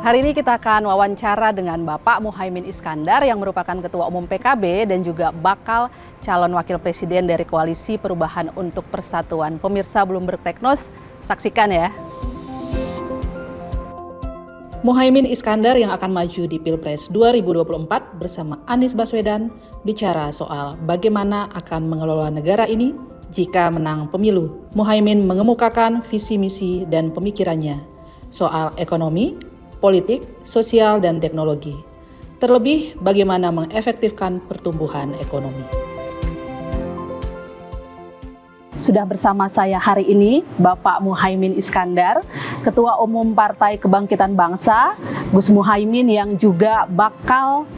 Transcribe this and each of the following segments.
Hari ini kita akan wawancara dengan Bapak Muhaimin Iskandar yang merupakan Ketua Umum PKB dan juga bakal calon Wakil Presiden dari Koalisi Perubahan untuk Persatuan. Pemirsa Bloomberg Teknos, saksikan ya. Muhaimin Iskandar yang akan maju di Pilpres 2024 bersama Anies Baswedan bicara soal bagaimana akan mengelola negara ini jika menang pemilu. Muhaimin mengemukakan visi misi dan pemikirannya soal ekonomi, politik, sosial, dan teknologi. Terlebih bagaimana mengefektifkan pertumbuhan ekonomi. Sudah bersama saya hari ini Bapak Muhaimin Iskandar, Ketua Umum Partai Kebangkitan Bangsa, Gus Muhaimin yang juga bakal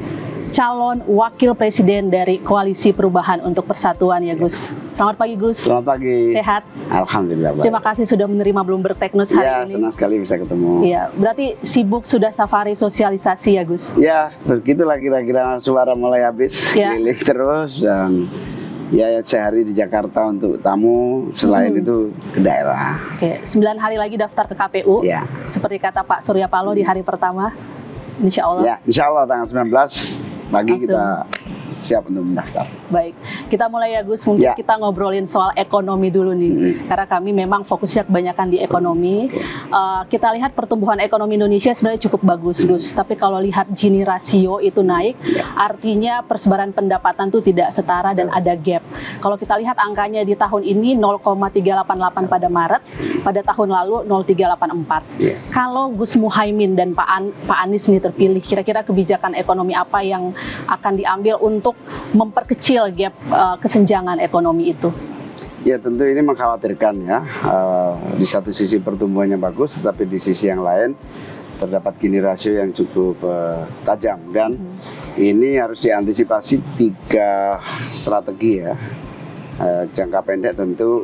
calon Wakil Presiden dari Koalisi Perubahan untuk Persatuan ya Gus. Selamat pagi Gus. Selamat pagi. Sehat? Alhamdulillah. Baik. Terima kasih sudah menerima Bloomberg Teknos hari ini. Ya, senang sekali bisa ketemu. Iya, berarti sibuk sudah safari sosialisasi ya Gus? Ya, begitulah kira-kira suara mulai habis, keliling terus dan ya sehari di Jakarta untuk tamu, selain itu ke daerah. Oke, 9 hari lagi daftar ke KPU. Ya. Seperti kata Pak Surya Paloh di hari pertama, insya Allah. Ya, insya Allah tanggal 19 pagi Langsung. kita siap untuk mendaftar. Baik, kita mulai ya Gus, mungkin kita ngobrolin soal ekonomi dulu nih, karena kami memang fokusnya kebanyakan di ekonomi. Kita lihat pertumbuhan ekonomi Indonesia sebenarnya cukup bagus Gus, tapi kalau lihat Gini rasio itu naik, artinya persebaran pendapatan itu tidak setara dan ada gap. Kalau kita lihat angkanya di tahun ini 0,388 pada Maret, pada tahun lalu 0,384. Kalau Gus Muhaimin dan Pak Anies ini terpilih, kira-kira kebijakan ekonomi apa yang akan diambil untuk memperkecil gap kesenjangan ekonomi itu? Ya tentu ini mengkhawatirkan ya. Di satu sisi pertumbuhannya bagus, tetapi di sisi yang lain terdapat Gini rasio yang cukup tajam dan ini harus diantisipasi 3 strategi ya. Jangka pendek tentu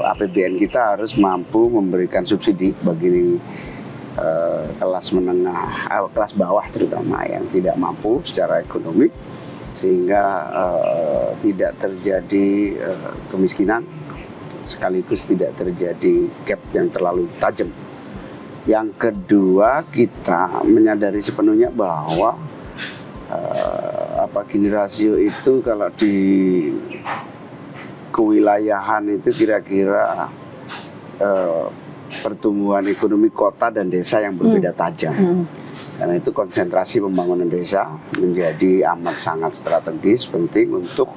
APBN kita harus mampu memberikan subsidi bagi kelas menengah, kelas bawah terutama yang tidak mampu secara ekonomi, sehingga tidak terjadi kemiskinan, sekaligus tidak terjadi gap yang terlalu tajam. Yang kedua, kita menyadari sepenuhnya bahwa Gini rasio itu kalau di kewilayahan itu kira-kira pertumbuhan ekonomi kota dan desa yang berbeda tajam. Karena itu konsentrasi pembangunan desa menjadi amat sangat strategis, penting untuk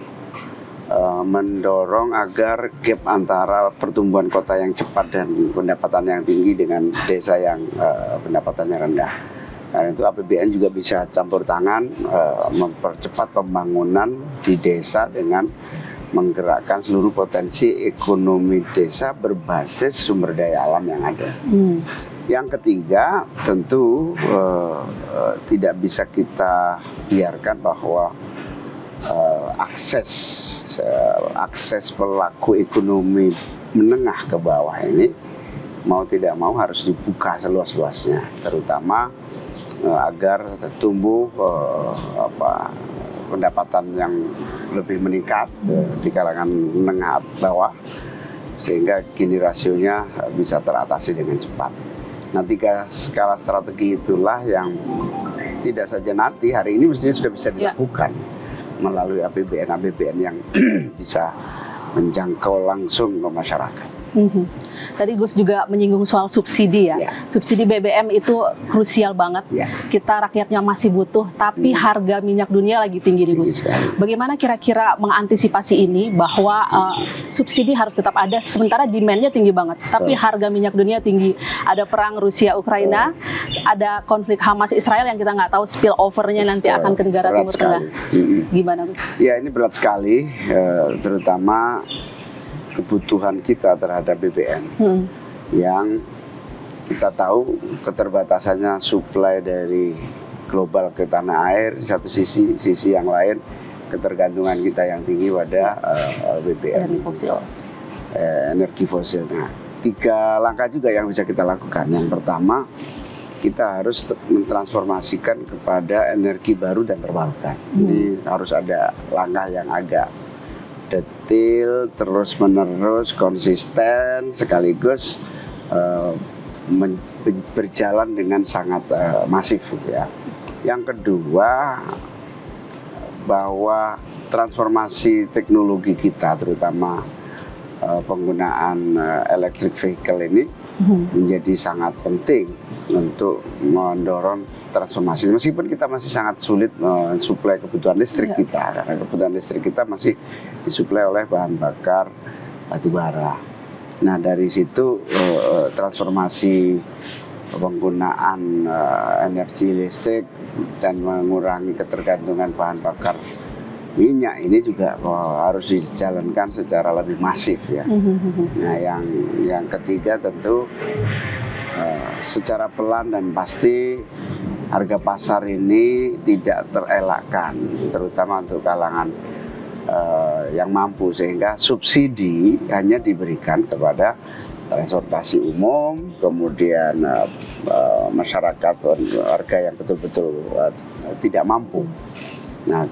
mendorong agar gap antara pertumbuhan kota yang cepat dan pendapatan yang tinggi dengan desa yang pendapatannya rendah. Karena itu APBN juga bisa campur tangan mempercepat pembangunan di desa dengan menggerakkan seluruh potensi ekonomi desa berbasis sumber daya alam yang ada. Yang ketiga, tentu tidak bisa kita biarkan bahwa akses pelaku ekonomi menengah ke bawah ini mau tidak mau harus dibuka seluas-luasnya, terutama agar tumbuh pendapatan yang lebih meningkat di kalangan menengah bawah, sehingga Gini rasionya bisa teratasi dengan cepat. Nah, 3 skala strategi itulah yang tidak saja nanti, hari ini mestinya sudah bisa dilakukan melalui APBN yang bisa menjangkau langsung ke masyarakat. Tadi Gus juga menyinggung soal subsidi ya. Subsidi BBM itu krusial banget. Kita rakyatnya masih butuh, tapi harga minyak dunia lagi tinggi nih Gus. Bagaimana kira-kira mengantisipasi ini bahwa subsidi harus tetap ada, sementara demand-nya tinggi banget, tapi harga minyak dunia tinggi. Ada perang Rusia Ukraina, ada konflik Hamas Israel yang kita nggak tahu spill over-nya nanti akan ke negara Timur Tengah. Gimana Gus? Ya, ini berat sekali, terutama kebutuhan kita terhadap BBM yang kita tahu keterbatasannya suplai dari global ke tanah air di satu sisi yang lain ketergantungan kita yang tinggi pada BBM energi fosil. Nah, 3 langkah juga yang bisa kita lakukan. Yang pertama, kita harus mentransformasikan kepada energi baru dan terbarukan. Jadi harus ada langkah yang agak detail, terus menerus, konsisten, sekaligus berjalan dengan sangat masif ya. Yang kedua, bahwa transformasi teknologi kita, terutama penggunaan electric vehicle ini menjadi sangat penting untuk mendorong transformasi. Meskipun kita masih sangat sulit mensuplai kebutuhan listrik kita, karena kebutuhan listrik kita masih disuplai oleh bahan bakar batu bara. Nah, dari situ transformasi penggunaan energi listrik dan mengurangi ketergantungan bahan bakar minyak ini juga harus dijalankan secara lebih masif ya. Nah, yang ketiga tentu secara pelan dan pasti harga pasar ini tidak terelakkan, terutama untuk kalangan yang mampu, sehingga subsidi hanya diberikan kepada transportasi umum, kemudian masyarakat warga yang betul-betul tidak mampu. Nah,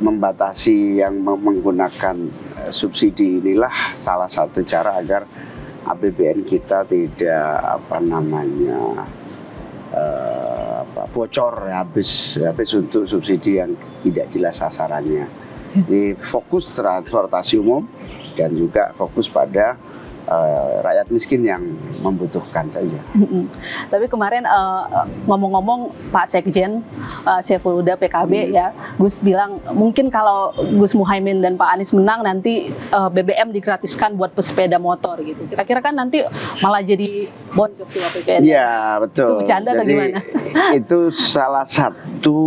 membatasi yang menggunakan subsidi inilah salah satu cara agar APBN kita tidak bocor habis untuk subsidi yang tidak jelas sasarannya. Jadi fokus transportasi umum dan juga fokus pada rakyat miskin yang membutuhkan saja. Tapi kemarin ngomong-ngomong Pak Sekjen Saiful Huda PKB ya, Gus bilang mungkin kalau Gus Muhaimin dan Pak Anies menang nanti BBM digratiskan buat pesepeda motor gitu. Kira-kira kan nanti malah jadi boncos di APBN. Iya, betul. Itu bercanda atau gimana? Itu salah satu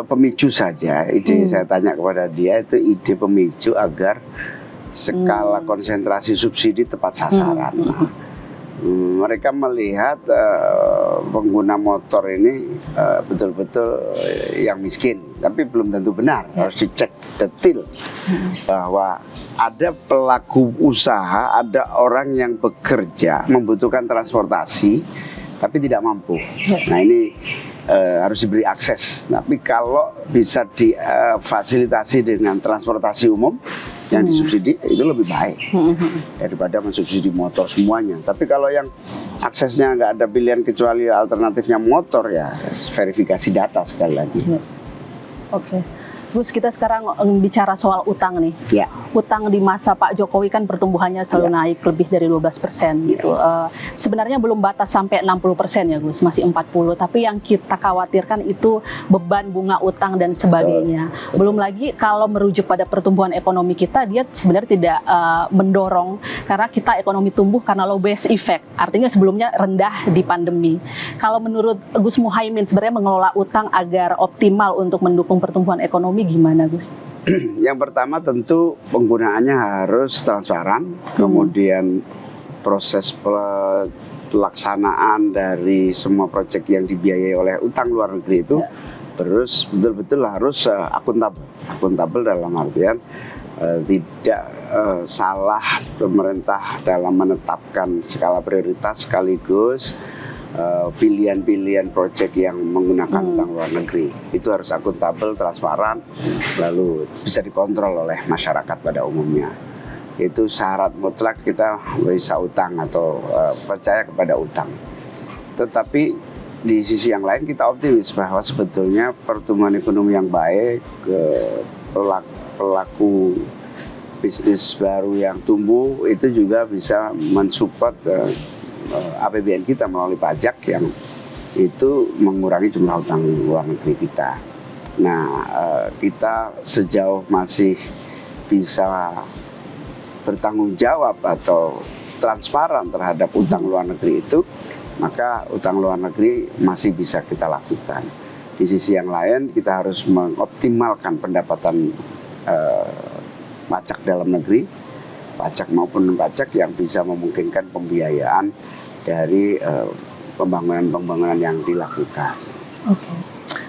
pemicu saja. Ide saya tanya kepada dia, itu ide pemicu agar skala konsentrasi subsidi tepat sasaran. Mereka melihat pengguna motor ini betul-betul yang miskin, tapi belum tentu benar. Harus dicek detail bahwa ada pelaku usaha, ada orang yang bekerja membutuhkan transportasi tapi tidak mampu. Nah, ini harus diberi akses. Tapi kalau bisa difasilitasi dengan transportasi umum yang disubsidi, itu lebih baik daripada mensubsidi motor semuanya. Tapi kalau yang aksesnya nggak ada pilihan kecuali alternatifnya motor, ya verifikasi data sekali lagi. Oke. Gus, kita sekarang bicara soal utang nih. Ya. Utang di masa Pak Jokowi kan pertumbuhannya selalu naik lebih dari 12% gitu. Sebenarnya belum batas sampai 60% ya Gus, masih 40. Tapi yang kita khawatirkan itu beban bunga utang dan sebagainya. Belum lagi kalau merujuk pada pertumbuhan ekonomi kita, dia sebenarnya tidak mendorong, karena kita ekonomi tumbuh karena low base effect. Artinya sebelumnya rendah di pandemi. Kalau menurut Gus Muhaimin sebenarnya mengelola utang agar optimal untuk mendukung pertumbuhan ekonomi gimana Gus? Yang pertama tentu penggunaannya harus transparan, kemudian proses pelaksanaan dari semua proyek yang dibiayai oleh utang luar negeri itu terus betul-betul harus akuntabel dalam artian tidak salah pemerintah dalam menetapkan skala prioritas sekaligus pilihan-pilihan proyek yang menggunakan utang luar negeri. Itu harus akuntabel, transparan, lalu bisa dikontrol oleh masyarakat pada umumnya. Itu syarat mutlak kita bisa utang atau percaya kepada utang. Tetapi di sisi yang lain kita optimis bahwa sebetulnya pertumbuhan ekonomi yang baik, pelaku bisnis baru yang tumbuh itu juga bisa mensupport APBN kita melalui pajak yang itu mengurangi jumlah utang luar negeri kita. Nah, kita sejauh masih bisa bertanggung jawab atau transparan terhadap utang luar negeri itu, maka utang luar negeri masih bisa kita lakukan. Di sisi yang lain kita harus mengoptimalkan pendapatan pajak dalam negeri, pajak maupun non-pajak yang bisa memungkinkan pembiayaan dari pembangunan yang dilakukan. Oke.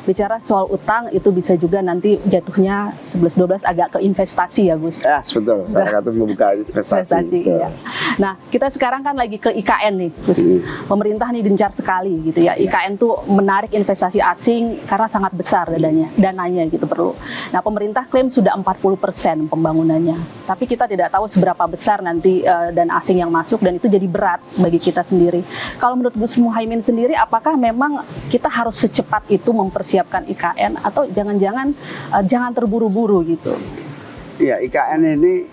Bicara soal utang itu bisa juga nanti jatuhnya 11-12 agak ke investasi ya Gus. Ya, betul. Salah satu membuka investasi. Iya. Nah, kita sekarang kan lagi ke IKN nih, Gus. Pemerintah nih gencar sekali gitu ya. IKN tuh menarik investasi asing karena sangat besar dananya gitu perlu. Nah, pemerintah klaim sudah 40% pembangunannya. Tapi kita tidak tahu seberapa besar nanti dana asing yang masuk dan itu jadi berat bagi kita sendiri. Kalau menurut Gus Muhaimin sendiri, apakah memang kita harus secepat itu mempersiapkan IKN atau jangan-jangan jangan terburu-buru gitu? Iya, IKN ini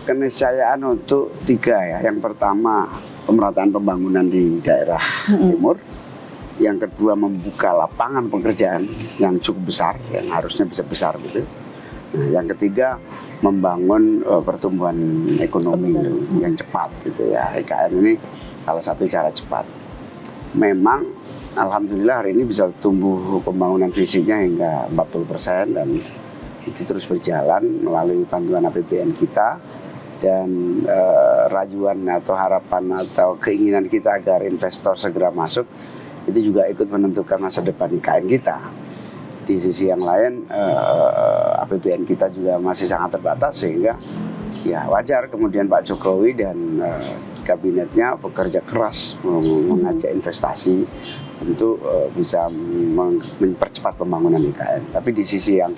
keniscayaan untuk 3 ya. Yang pertama pemerataan pembangunan di daerah timur. Yang kedua membuka lapangan pekerjaan yang cukup besar, yang harusnya bisa besar gitu. Nah, yang ketiga membangun pertumbuhan ekonomi yang cepat gitu ya. IKN ini salah satu cara cepat. Memang alhamdulillah hari ini bisa tumbuh pembangunan fisiknya hingga 40% dan itu terus berjalan melalui bantuan APBN kita dan rajuan atau harapan atau keinginan kita agar investor segera masuk itu juga ikut menentukan masa depan IKN kita. Di sisi yang lain APBN kita juga masih sangat terbatas sehingga ya wajar kemudian Pak Jokowi dan kabinetnya bekerja keras mengajak investasi untuk bisa mempercepat pembangunan IKN. Tapi di sisi yang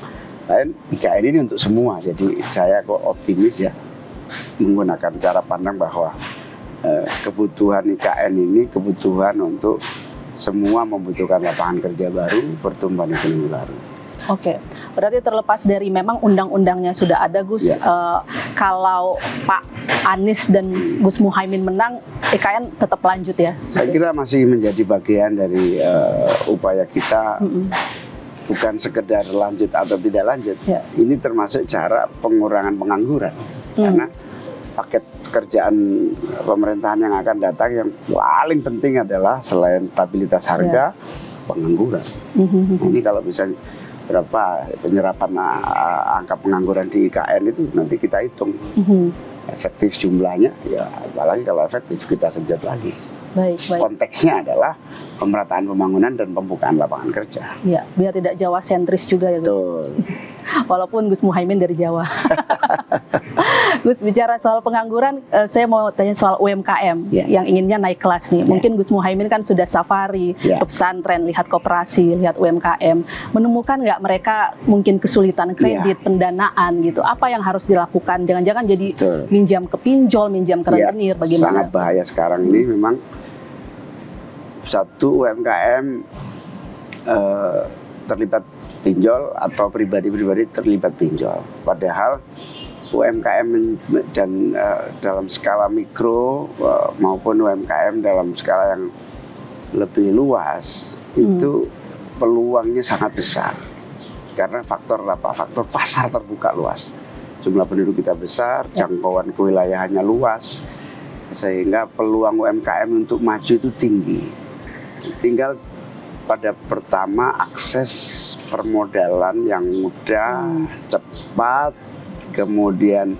lain IKN ini untuk semua. Jadi saya kok optimis ya menggunakan cara pandang bahwa kebutuhan IKN ini kebutuhan untuk semua membutuhkan lapangan kerja baru, pertumbuhan ekonomi baru. Oke, berarti terlepas dari memang undang-undangnya sudah ada Gus, kalau Pak Anies dan Gus Muhaimin menang, IKN tetap lanjut ya? Saya kira masih menjadi bagian dari upaya kita, bukan sekedar lanjut atau tidak lanjut. Ya. Ini termasuk cara pengurangan pengangguran, karena paket pekerjaan pemerintahan yang akan datang yang paling penting adalah selain stabilitas harga, pengangguran. Nah, ini kalau bisa berapa penyerapan angka pengangguran di IKN itu nanti kita hitung efektif jumlahnya ya, apalagi kalau efektif kita kejar lagi. Baik. Konteksnya adalah pemerataan pembangunan dan pembukaan lapangan kerja. Ya, biar tidak Jawa sentris juga ya Gus. Betul. Walaupun Gus Muhaimin dari Jawa. Gus, bicara soal pengangguran, saya mau tanya soal UMKM yang inginnya naik kelas nih. Mungkin Gus Muhaimin kan sudah safari ke pesantren, lihat koperasi, lihat UMKM. Menemukan nggak mereka mungkin kesulitan kredit, pendanaan gitu? Apa yang harus dilakukan? Jangan-jangan jadi minjam ke pinjol, minjam ke rentenir, bagaimana? Sangat bahaya sekarang ini memang. Satu UMKM terlibat pinjol atau pribadi-pribadi terlibat pinjol. Padahal UMKM dan dalam skala mikro maupun UMKM dalam skala yang lebih luas itu peluangnya sangat besar. Karena faktor apa? Faktor pasar terbuka luas. Jumlah penduduk kita besar, jangkauan kewilayahannya luas, sehingga peluang UMKM untuk maju itu tinggi. Tinggal pada pertama akses permodalan yang mudah, cepat, kemudian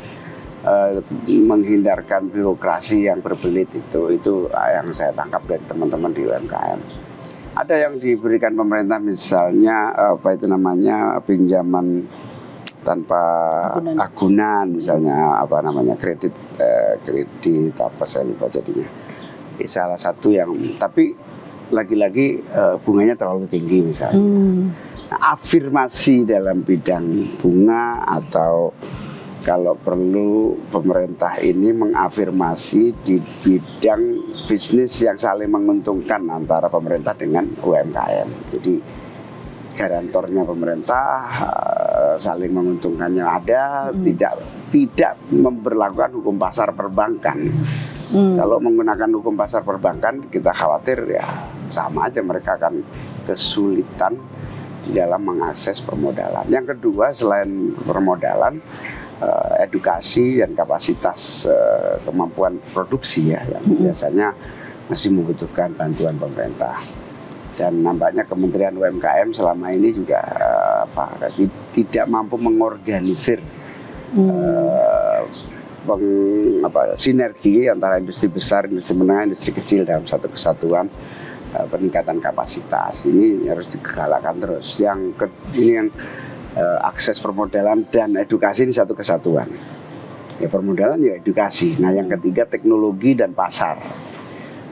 menghindarkan birokrasi yang berbelit itu yang saya tangkap dari teman-teman di UMKM. Ada yang diberikan pemerintah misalnya pinjaman tanpa agunan misalnya kredit apa saya lupa jadinya. Salah satu yang tapi lagi-lagi bunganya terlalu tinggi misalnya. Nah, afirmasi dalam bidang bunga atau kalau perlu pemerintah ini mengafirmasi di bidang bisnis yang saling menguntungkan antara pemerintah dengan UMKM. Jadi garantornya pemerintah saling menguntungkannya ada, tidak memberlakukan hukum pasar perbankan. Kalau menggunakan hukum pasar perbankan kita khawatir ya sama aja mereka akan kesulitan di dalam mengakses permodalan. Yang kedua selain permodalan, edukasi dan kapasitas kemampuan produksi ya yang biasanya masih membutuhkan bantuan pemerintah. Dan nampaknya Kementerian UMKM selama ini juga tidak mampu mengorganisir sinergi antara industri besar, industri menengah, industri kecil dalam satu kesatuan peningkatan kapasitas ini harus digalakkan terus. Ini yang akses permodalan dan edukasi ini satu kesatuan. Ya permodalan ya edukasi. Nah yang ketiga teknologi dan pasar.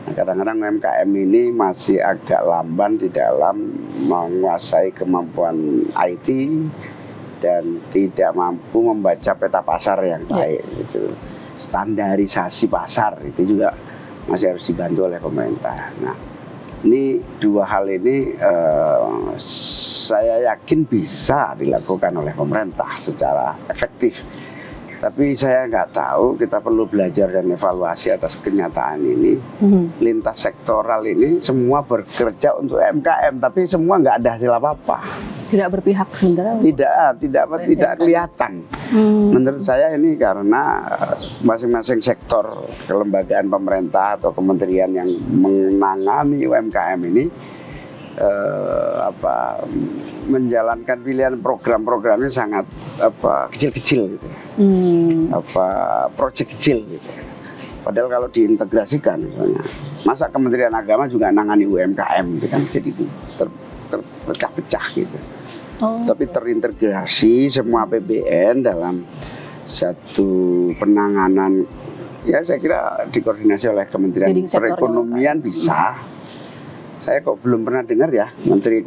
Nah, kadang-kadang UMKM ini masih agak lamban di dalam menguasai kemampuan IT dan tidak mampu membaca peta pasar yang baik. Gitu. Standarisasi pasar itu juga masih harus dibantu oleh pemerintah. Nah ini dua hal ini saya yakin bisa dilakukan oleh pemerintah secara efektif. Tapi saya nggak tahu, kita perlu belajar dan evaluasi atas kenyataan ini. Lintas sektoral ini semua bekerja untuk UMKM, tapi semua nggak ada hasil apa-apa. Tidak berpihak sebenarnya. Tidak kelihatan. Menurut saya ini karena masing-masing sektor kelembagaan pemerintah atau kementerian yang menangani UMKM ini menjalankan pilihan program-programnya sangat kecil-kecil gitu. Proyek kecil gitu. Padahal kalau diintegrasikan misalnya, masa Kementerian Agama juga nangani UMKM gitu kan, jadi terpecah-pecah gitu. Tapi terintegrasi semua APBN dalam satu penanganan, ya saya kira dikoordinasi oleh Kementerian Perekonomian bisa. Saya kok belum pernah dengar ya Menteri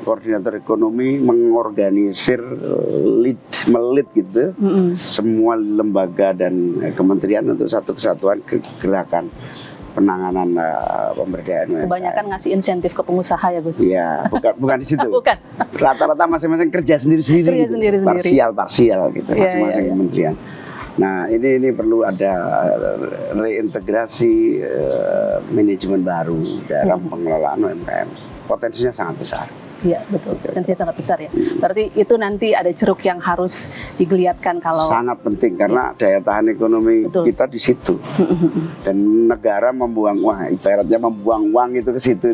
Koordinator Ekonomi mengorganisir melit gitu semua lembaga dan kementerian untuk satu kesatuan gerakan penanganan pemberdayaan. Kebanyakan ngasih insentif ke pengusaha ya Gus? Iya, bukan di situ. Bukan. Rata-rata masing-masing kerja sendiri-sendiri, gitu. Parsial gitu masing-masing kementerian. Nah ini perlu ada reintegrasi manajemen baru dalam pengelolaan UMKM. Potensinya sangat besar. Iya betul, potensinya sangat besar ya. Berarti itu nanti ada ceruk yang harus digeliatkan kalau. Sangat penting karena daya tahan ekonomi kita di situ. Dan negara membuang uang, ibaratnya membuang uang itu ke situ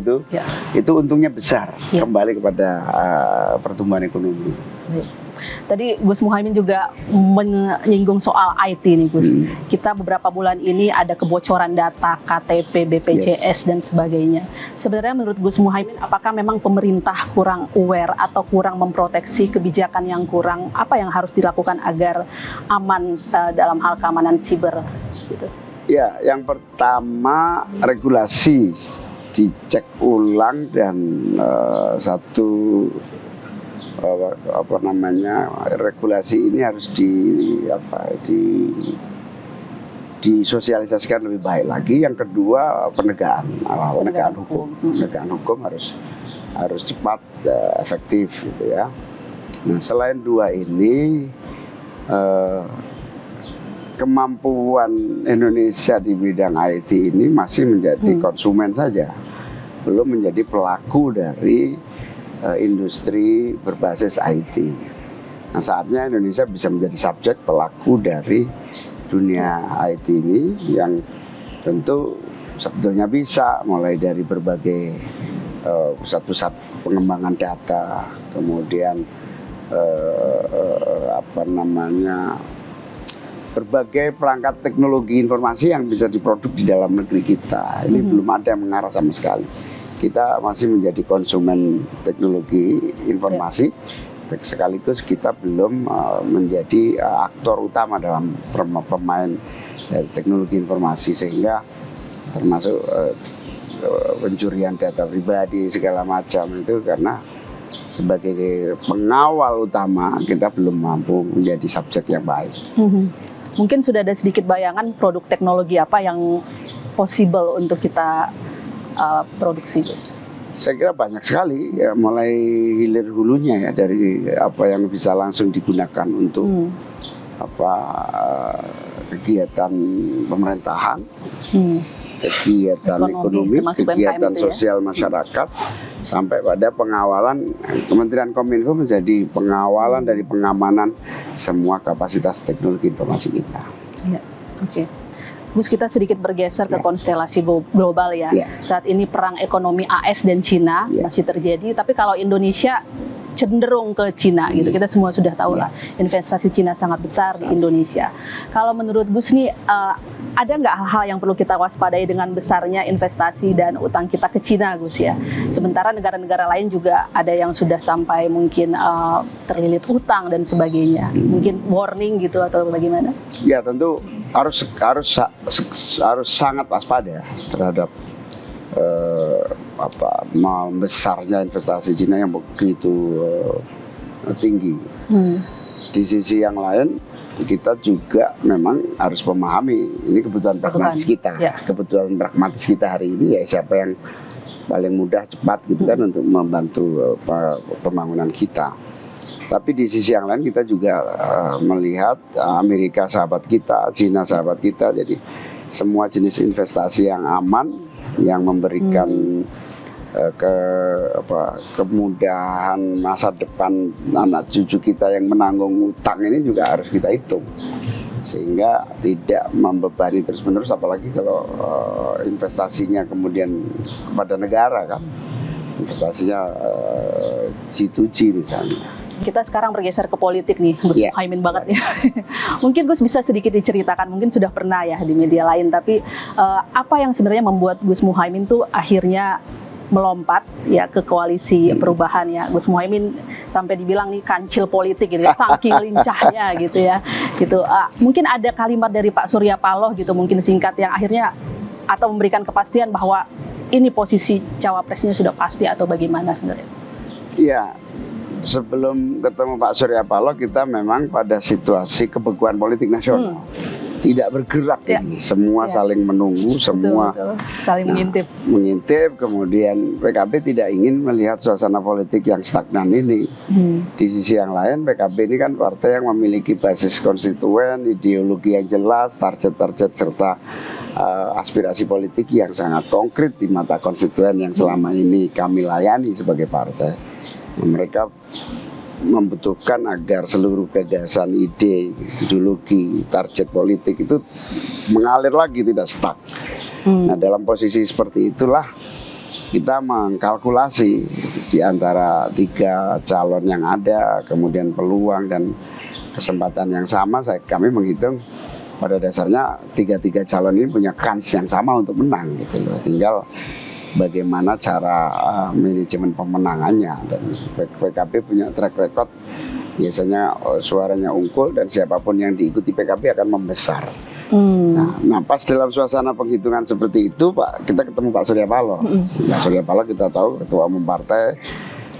itu untungnya besar kembali kepada pertumbuhan ekonomi. Tadi Gus Muhaimin juga menyinggung soal IT nih Gus. Kita beberapa bulan ini ada kebocoran data KTP, BPJS dan sebagainya. Sebenarnya menurut Gus Muhaimin, apakah memang pemerintah kurang aware atau kurang memproteksi, kebijakan yang kurang? Apa yang harus dilakukan agar aman dalam hal keamanan siber? Gitu. Ya, yang pertama regulasi dicek ulang dan regulasi ini harus disosialisasikan lebih baik lagi. Yang kedua penegakan hukum harus cepat, efektif gitu ya. Nah selain dua ini kemampuan Indonesia di bidang IT ini masih menjadi konsumen saja, belum menjadi pelaku dari industri berbasis IT. Nah saatnya Indonesia bisa menjadi subjek pelaku dari dunia IT ini yang tentu sebetulnya bisa mulai dari berbagai pusat-pusat pengembangan data, kemudian berbagai perangkat teknologi informasi yang bisa diproduk di dalam negeri kita. Ini belum ada yang mengarah sama sekali. Kita masih menjadi konsumen teknologi informasi, sekaligus kita belum menjadi aktor utama dalam pemain teknologi informasi, sehingga termasuk pencurian data pribadi segala macam itu karena sebagai pengawal utama kita belum mampu menjadi subjek yang baik. Mungkin sudah ada sedikit bayangan produk teknologi apa yang possible untuk kita produksi, Gus? Saya kira banyak sekali ya, mulai hilir hulunya ya, dari apa yang bisa langsung digunakan untuk kegiatan pemerintahan, kegiatan ekonomi, kegiatan sosial masyarakat, sampai pada pengawalan. Kementerian Kominfo menjadi pengawalan dari pengamanan semua kapasitas teknologi informasi kita. Ya, oke. Gus, kita sedikit bergeser ke konstelasi global ya. Saat ini perang ekonomi AS dan Cina masih terjadi, tapi kalau Indonesia cenderung ke Cina gitu. Kita semua sudah tahu lah investasi Cina sangat besar di Indonesia. Kalau menurut Gus nih, ada nggak hal-hal yang perlu kita waspadai dengan besarnya investasi dan utang kita ke Cina, Gus ya? Sementara negara-negara lain juga ada yang sudah sampai mungkin terlilit utang dan sebagainya. Mungkin warning gitu atau bagaimana? Ya tentu harus sangat waspada terhadap membesarnya investasi Cina yang begitu tinggi. Di sisi yang lain kita juga memang harus memahami ini kebutuhan pragmatis kita. Kebutuhan pragmatis kita hari ini ya siapa yang paling mudah cepat gitu kan untuk membantu pembangunan kita. Tapi di sisi yang lain kita juga melihat Amerika sahabat kita, Cina sahabat kita, jadi semua jenis investasi yang aman, yang memberikan kemudahan masa depan anak cucu kita yang menanggung utang ini juga harus kita hitung, sehingga tidak membebani terus-menerus, apalagi kalau investasinya kemudian kepada negara kan, investasinya G2G misalnya. Kita sekarang bergeser ke politik nih, Gus Muhaimin banget ya. Mungkin Gus bisa sedikit diceritakan, mungkin sudah pernah ya di media lain, tapi apa yang sebenarnya membuat Gus Muhaimin tuh akhirnya melompat ya ke koalisi perubahan ya. Gus Muhaimin sampai dibilang nih kancil politik gitu ya, saking lincahnya gitu ya. Gitu. Mungkin ada kalimat dari Pak Surya Paloh gitu, mungkin singkat yang akhirnya atau memberikan kepastian bahwa ini posisi cawapresnya sudah pasti atau bagaimana sebenarnya? Iya. Sebelum ketemu Pak Surya Paloh kita memang pada situasi kebekuan politik nasional, tidak bergerak ini, semua saling menunggu, semua saling mengintip. Kemudian PKB tidak ingin melihat suasana politik yang stagnan ini. Di sisi yang lain PKB ini kan partai yang memiliki basis konstituen, ideologi yang jelas, target-target serta aspirasi politik yang sangat konkret di mata konstituen yang selama ini kami layani sebagai partai. Mereka membutuhkan agar seluruh gagasan, ide, ideologi, target politik itu mengalir lagi, tidak stuck. Nah, dalam posisi seperti itulah kita mengkalkulasi di antara 3 calon yang ada, kemudian peluang dan kesempatan yang sama. Kami menghitung pada dasarnya 3 calon ini punya kans yang sama untuk menang gitu loh. Tinggal bagaimana cara manajemen pemenangannya, dan PKB punya track record biasanya suaranya unggul dan siapapun yang diikuti PKB akan membesar. Nah pas dalam suasana penghitungan seperti itu kita ketemu Pak Surya Paloh. Pak Surya Paloh kita tahu ketua umum partai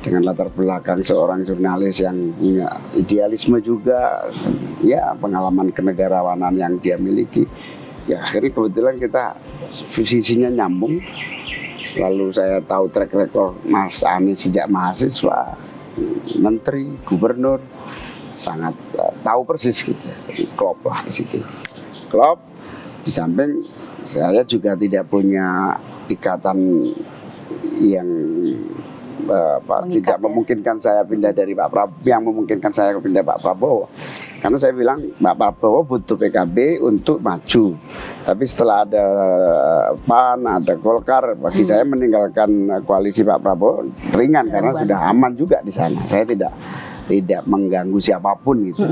dengan latar belakang seorang jurnalis yang punya idealisme juga, ya pengalaman kenegarawanan yang dia miliki. Ya akhirnya kebetulan kita visinya nyambung. Lalu saya tahu track record Mas Anies sejak mahasiswa, menteri, gubernur, sangat tahu persis gitu. Klop lah di situ. Klop. Di samping saya juga tidak punya ikatan yang tidak memungkinkan saya pindah dari Pak Prabowo, yang memungkinkan saya pindah Pak Prabowo. Karena saya bilang Pak Prabowo butuh PKB untuk maju. Tapi setelah ada PAN, ada Golkar, bagi saya meninggalkan koalisi Pak Prabowo ringan karena sudah aman juga di sana. Saya tidak mengganggu siapapun gitu.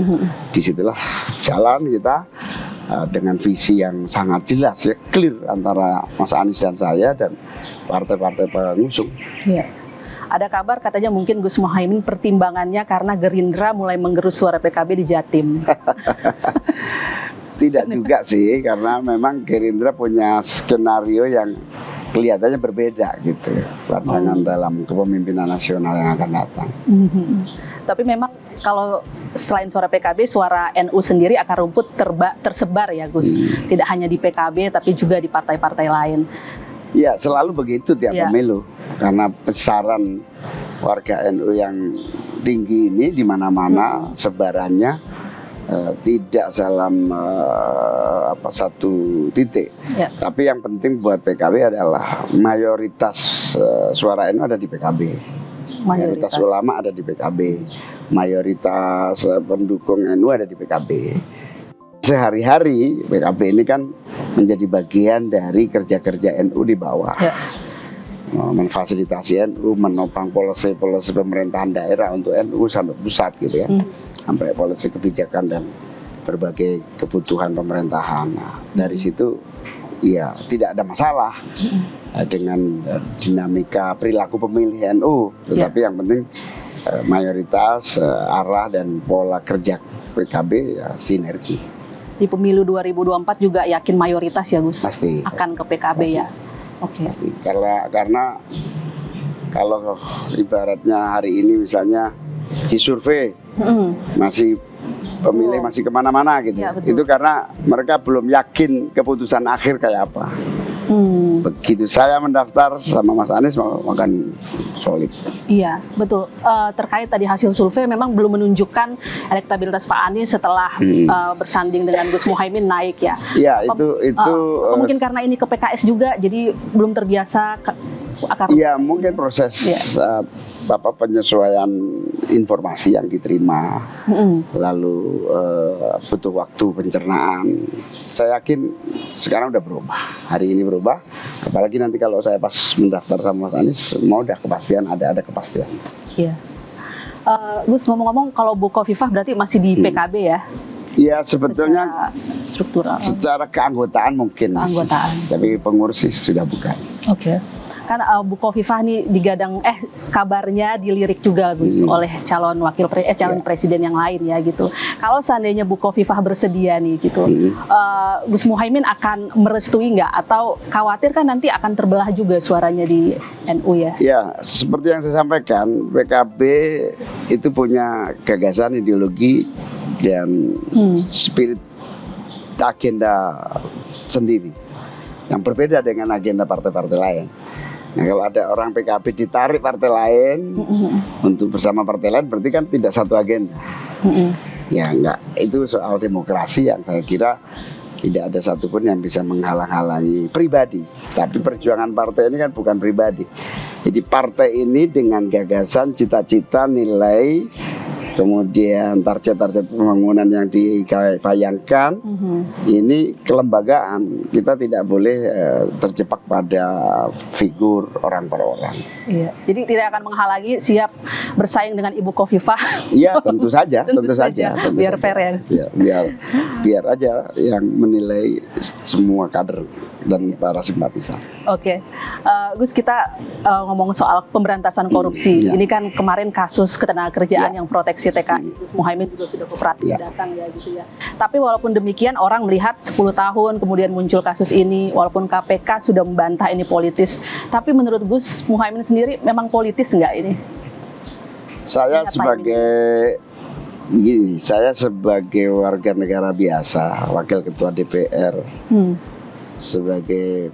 Disitulah jalan kita dengan visi yang sangat jelas ya, clear antara Mas Anies dan saya dan partai-partai pengusung. Iya. Ada kabar katanya mungkin Gus Muhaimin pertimbangannya karena Gerindra mulai menggerus suara PKB di Jatim. Tidak juga sih, karena memang Gerindra punya skenario yang kelihatannya berbeda gitu, pandangan dalam kepemimpinan nasional yang akan datang. Tapi memang kalau selain suara PKB, suara NU sendiri akar rumput tersebar ya Gus. Tidak hanya di PKB tapi juga di partai-partai lain. Ya selalu begitu tiap pemilu, karena besaran warga NU yang tinggi ini di mana-mana sebarannya tidak dalam satu titik. Tapi yang penting buat PKB adalah mayoritas suara NU ada di PKB, mayoritas ulama ada di PKB, mayoritas pendukung NU ada di PKB. Sehari-hari PKB ini kan menjadi bagian dari kerja-kerja NU di bawah. memfasilitasi NU, menopang polisi pemerintahan daerah untuk NU sampai pusat gitu ya, sampai polisi kebijakan dan berbagai kebutuhan pemerintahan. Nah, dari situ ya tidak ada masalah dengan dinamika perilaku pemilih NU, tetapi yang penting mayoritas arah dan pola kerja PKB ya sinergi. Di pemilu 2024 juga yakin mayoritas ya Gus Pasti akan ke PKB pasti. ya. Oke. Pasti karena kalau ibaratnya hari ini misalnya di survei masih pemilih masih kemana-mana gitu. Ya, betul. Itu karena mereka belum yakin keputusan akhir kayak apa. Begitu saya mendaftar sama Mas Anies makan solid. Iya, betul. Terkait tadi hasil survei memang belum menunjukkan elektabilitas Pak Anies setelah bersanding dengan Gus Muhaimin naik ya. Iya, itu mungkin karena ini ke PKS juga, jadi belum terbiasa akar. Iya, mungkin proses penyesuaian informasi yang diterima, lalu butuh waktu pencernaan. Saya yakin sekarang udah berubah, hari ini berubah. Apalagi nanti kalau saya pas mendaftar sama Mas Anies, mau udah kepastian, ada kepastian. Iya. Gus, ngomong-ngomong, kalau Bu Khofifah berarti masih di PKB ya? Iya, sebetulnya secara struktural. Secara keanggotaan mungkin masih, tapi pengurus sudah bukan. Oke. Kan Bu Khofifah nih digadang kabarnya dilirik juga Gus oleh calon presiden yang lain ya gitu. Kalau seandainya Bu Khofifah bersedia nih gitu, Gus Muhaimin akan merestui nggak atau khawatir kan nanti akan terbelah juga suaranya di NU ya? Ya, seperti yang saya sampaikan, PKB itu punya gagasan, ideologi dan spirit agenda sendiri yang berbeda dengan agenda partai-partai lain. Nah, kalau ada orang PKB ditarik partai lain untuk bersama partai lain, berarti kan tidak satu agenda. Ya enggak, itu soal demokrasi yang saya kira tidak ada satupun yang bisa menghalang-halangi pribadi. Tapi perjuangan partai ini kan bukan pribadi. Jadi partai ini dengan gagasan, cita-cita, nilai, kemudian target-target pembangunan yang dibayangkan, ini kelembagaan. Kita tidak boleh terjebak pada figur orang per orang. Iya. Jadi tidak akan menghalangi siap bersaing dengan Ibu Khofifah. Iya, tentu saja, tentu saja. Biar fair ya. Biar aja yang menilai semua kader dan para simpatisan. Oke, Gus, kita ngomong soal pemberantasan korupsi. Ini kan kemarin kasus ketenagakerjaan yang proteksi TKI, Gus Muhaimin juga sudah kooperatif datang ya gitu ya. Tapi walaupun demikian orang melihat 10 tahun kemudian muncul kasus ini, walaupun KPK sudah membantah ini politis, tapi menurut Gus Muhaimin sendiri memang politis nggak ini? Saya sebagai warga negara biasa, wakil ketua DPR, sebagai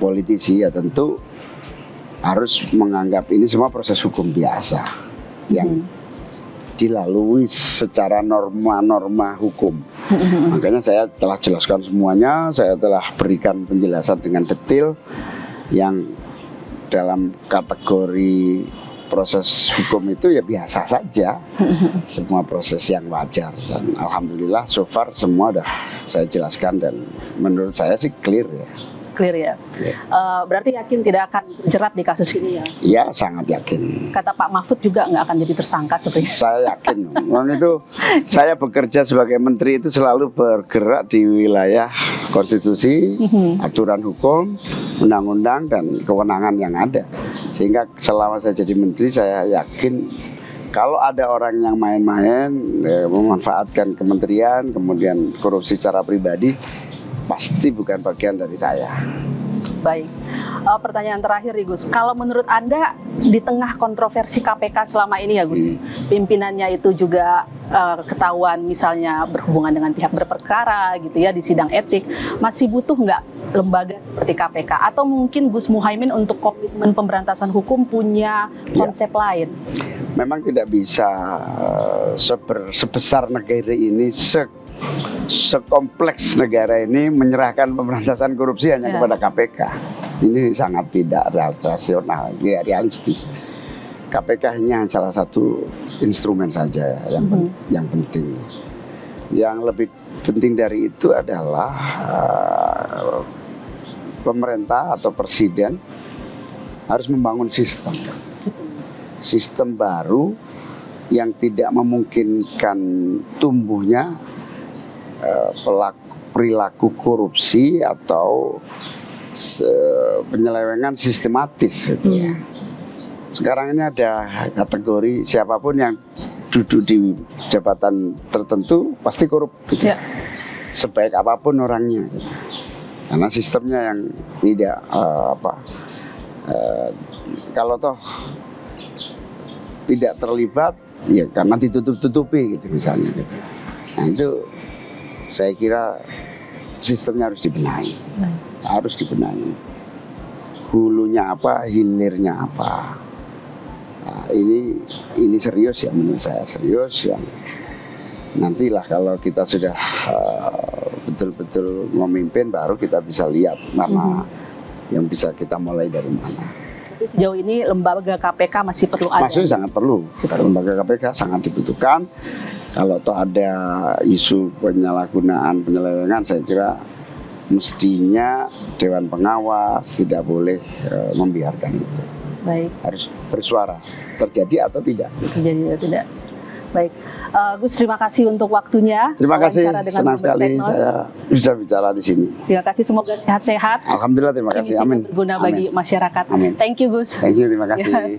politisi ya tentu harus menganggap ini semua proses hukum biasa yang dilalui secara norma-norma hukum. Makanya saya telah jelaskan semuanya, saya telah berikan penjelasan dengan detail yang dalam kategori proses hukum itu ya biasa saja, semua proses yang wajar, dan alhamdulillah so far semua udah saya jelaskan dan menurut saya sih clear ya. Clear ya. Berarti yakin tidak akan terjerat di kasus ini ya? Iya, sangat yakin. Kata Pak Mahfud juga nggak akan jadi tersangka sebenarnya. Saya yakin. Memang itu saya bekerja sebagai menteri itu selalu bergerak di wilayah konstitusi, aturan hukum, undang-undang dan kewenangan yang ada. Sehingga selama saya jadi menteri saya yakin kalau ada orang yang main-main memanfaatkan kementerian kemudian korupsi secara pribadi, pasti bukan bagian dari saya. Baik, pertanyaan terakhir nih Gus, kalau menurut Anda di tengah kontroversi KPK selama ini ya Gus, pimpinannya itu juga ketahuan misalnya berhubungan dengan pihak berperkara gitu ya di sidang etik, masih butuh nggak lembaga seperti KPK? Atau mungkin Gus Muhaimin untuk komitmen pemberantasan hukum punya konsep lain? Memang tidak bisa sebesar negara ini, sekompleks negara ini menyerahkan pemberantasan korupsi hanya kepada KPK. Ini sangat tidak rasional, tidak realistis. KPK hanya salah satu instrumen saja yang penting. Yang lebih penting dari itu adalah pemerintah atau presiden harus membangun sistem baru yang tidak memungkinkan tumbuhnya perilaku korupsi atau penyelewengan sistematis gitu ya. Sekarang ini ada kategori siapapun yang duduk di jabatan tertentu pasti korup gitu. Ya. Sebaik apapun orangnya gitu. Karena sistemnya yang tidak kalau toh tidak terlibat ya karena ditutup-tutupi gitu misalnya gitu. Nah itu saya kira sistemnya harus dibenahi. Harus dibenahi. Hulunya apa, hilirnya apa. Nah, ini serius ya menurut saya, serius yang nantilah kalau kita sudah betul-betul memimpin baru kita bisa lihat mana yang bisa kita mulai dari mana. Tapi sejauh ini lembaga KPK masih perlu ada. Masih sangat perlu. Lembaga KPK sangat dibutuhkan. Kalau toh ada isu penyalahgunaan, penyelewengan, saya kira mestinya Dewan Pengawas tidak boleh membiarkan itu. Baik. Harus bersuara, terjadi atau tidak. Terjadi atau tidak. Baik, Gus terima kasih untuk waktunya. Terima kasih, dengan senang sekali saya bisa bicara di sini. Terima kasih, semoga sehat-sehat. Alhamdulillah, terima kasih. Amin. Berguna bagi masyarakat. Amin. Thank you, Gus. Thank you, terima kasih.